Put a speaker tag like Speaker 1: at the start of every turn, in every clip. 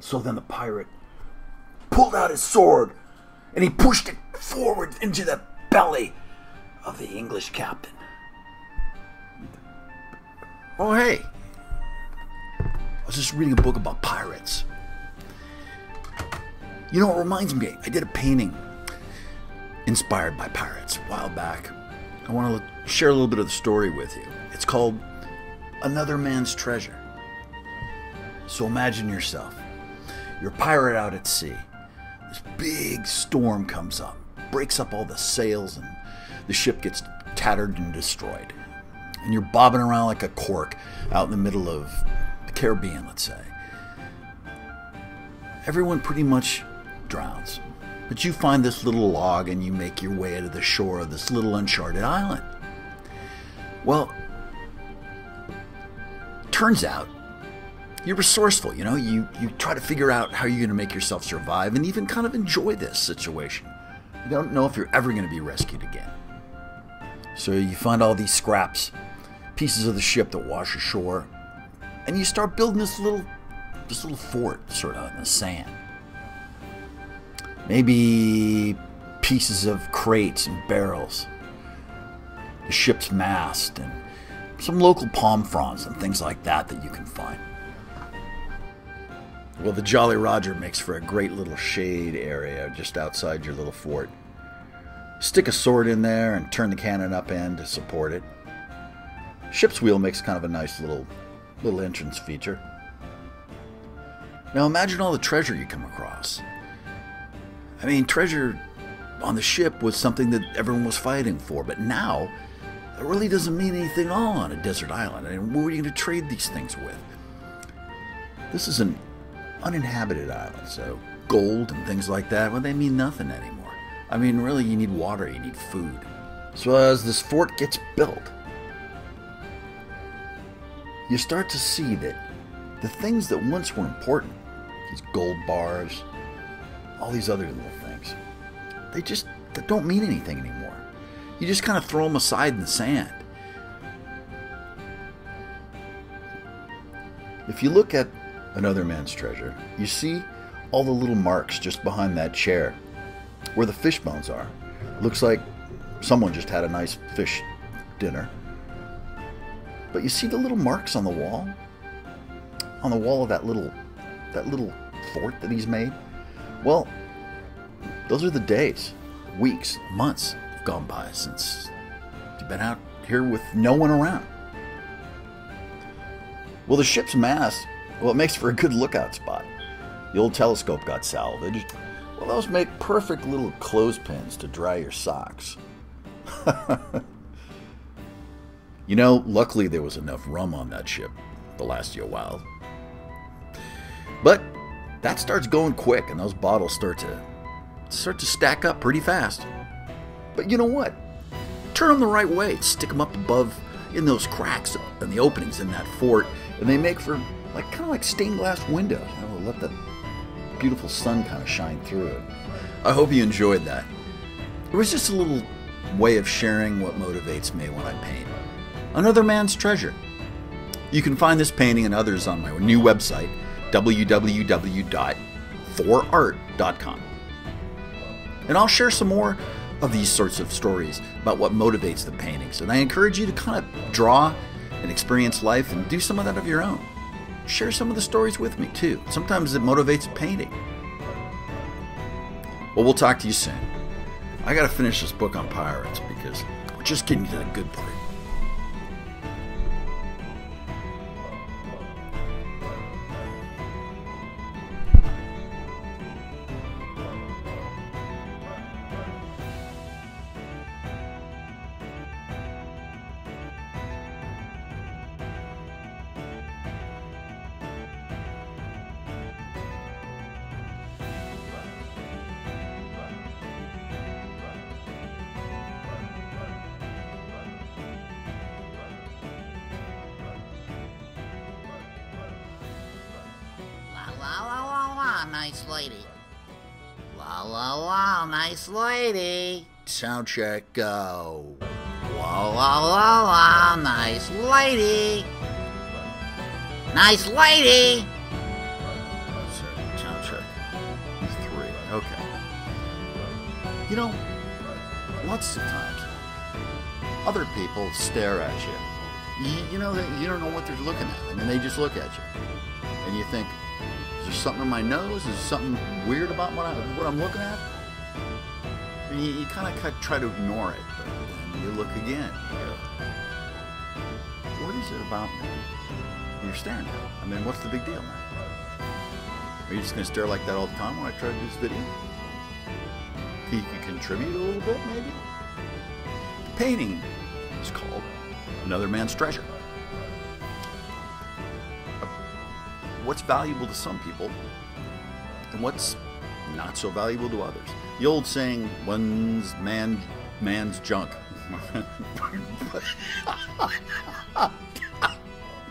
Speaker 1: So then the pirate pulled out his sword and he pushed it forward into the belly of the English captain.
Speaker 2: Oh, hey. I was just reading a book about pirates. You know, it reminds me, I did a painting inspired by pirates a while back. I want to share a little bit of the story with you. It's called Another Man's Treasure. So imagine yourself. You're a pirate out at sea. This big storm comes up, breaks up all the sails, and the ship gets tattered and destroyed. And you're bobbing around like a cork out in the middle of the Caribbean, let's say. Everyone pretty much drowns. But you find this little log and you make your way to the shore of this little uncharted island. Well, turns out you're resourceful, you know. You try to figure out how you're going to make yourself survive and even kind of enjoy this situation. You don't know if you're ever going to be rescued again. So you find all these scraps, pieces of the ship that wash ashore, and you start building this little fort sort of in the sand. Maybe pieces of crates and barrels, the ship's mast, and some local palm fronds and things like that you can find. Well, the Jolly Roger makes for a great little shade area just outside your little fort. Stick a sword in there and turn the cannon up end to support it. Ship's wheel makes kind of a nice little entrance feature. Now imagine all the treasure you come across. I mean, treasure on the ship was something that everyone was fighting for, but now it really doesn't mean anything at all on a desert island. I mean, what are you going to trade these things with? This is an uninhabited island, so gold and things like that, well, they mean nothing anymore. I mean, really, you need water, you need food. So as this fort gets built, you start to see that the things that once were important, these gold bars, all these other little things, they don't mean anything anymore. You just kind of throw them aside in the sand. If you look at Another Man's Treasure, you see all the little marks just behind that chair where the fish bones are. Looks like someone just had a nice fish dinner. But you see the little marks on the wall? On the wall of that little fort that he's made? Well, those are the days, weeks, months have gone by since you've been out here with no one around. Well, the ship's mast, well, it makes for a good lookout spot. The old telescope got salvaged. Well, those make perfect little clothespins to dry your socks. You know, luckily there was enough rum on that ship to last you a while. But that starts going quick, and those bottles start to stack up pretty fast. But you know what? Turn them the right way. Stick them up above in those cracks and the openings in that fort, and they make for kind of like stained glass windows. You know, let the beautiful sun kind of shine through it. I hope you enjoyed that. It was just a little way of sharing what motivates me when I paint. Another Man's Treasure. You can find this painting and others on my new website, www.thorart.com. And I'll share some more of these sorts of stories about what motivates the paintings. And I encourage you to kind of draw and experience life and do some of that of your own. Share some of the stories with me too. Sometimes it motivates painting. Well, we'll talk to you soon. I gotta finish this book on pirates because we're just getting to the good part.
Speaker 3: Nice lady. La la la, nice lady.
Speaker 2: Sound check, go.
Speaker 3: La la la la, nice lady. Nice lady.
Speaker 2: Sorry. You know, lots of times, other people stare at you. You know that you don't know what they're looking at. I mean, they just look at you, and you think, "Is there something in my nose? Is there something weird about what I'm looking at?" And you kind of try to ignore it, but then you look again. You go, "What is it about me you're staring at? I mean, what's the big deal, man? Are you just going to stare like that all the time when I try to do this video? You can contribute a little bit, maybe?" The painting is called Another Man's Treasure. What's valuable to some people and what's not so valuable to others. The old saying, man's junk.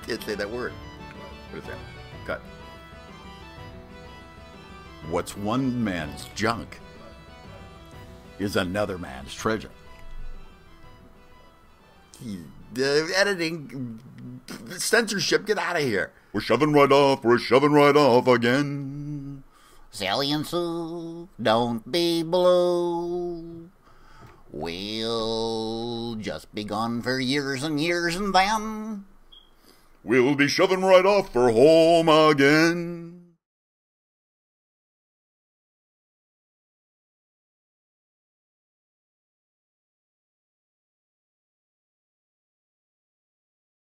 Speaker 2: Can't say that word. What is that? Cut. What's one man's junk is another man's treasure. The editing, censorship, get out of here. We're shoving right off again.
Speaker 3: Sally and Sue, don't be blue. We'll just be gone for years and years, and then
Speaker 2: we'll be shoving right off for home again.